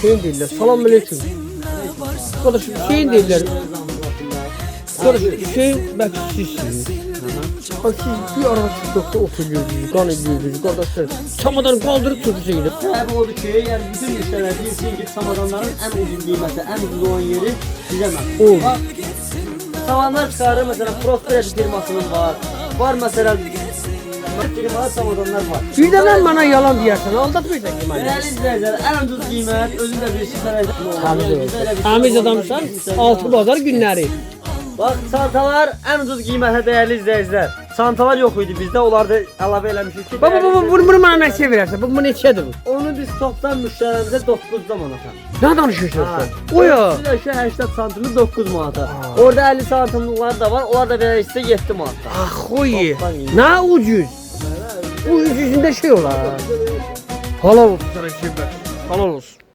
Şeyin deyirlər. Salam aleyküm. Qardaş, şeyin deyirlər. Qardaş, şeyin bəlkə sizsiniz. Bak siz bir arada TikTok'ta oturuyorsunuz, kan ediyorsunuz kardeşler. Çamadan kaldırıp çöpüse gidip. Səbəbi odur ki, yəni bütün müştərilər bilsin ki, çamadanların ən ucuz qiyməti, ən ucuz olan yeri bizə məxsus. Bax, çamadanlar çıxarır, məsələn, Prosperity firmasının var. Var məsələn, firmalar çamadanlar var. Bir de ben bana yalan diyersen aldatmayacak ki beni. Değerli izləyicilər, ən ucuz qiymət, özün də bilirsən. Tamiz adamsan, altı bazar günleri. Bax, çantalar ən ucuz qiymətə dəyərli izləyicilər. Çantalar yox idi bizdə, onları da əlavə eləmişik ki. Baba bunu bana ne şey verirsen, bu neçədir bu? Onu biz topdan müştərilərimizə 9 manata. Ne danışıyorsun sen? O ya. Bir də 80 santımız 9 manata. Orada 50 santimliklər də var, onlar da belə sizə 7 manata. Ah oy. Ne ucuz. Bu ucuzunda şey olar. Halal olsun sana şey ver. Halal olsun.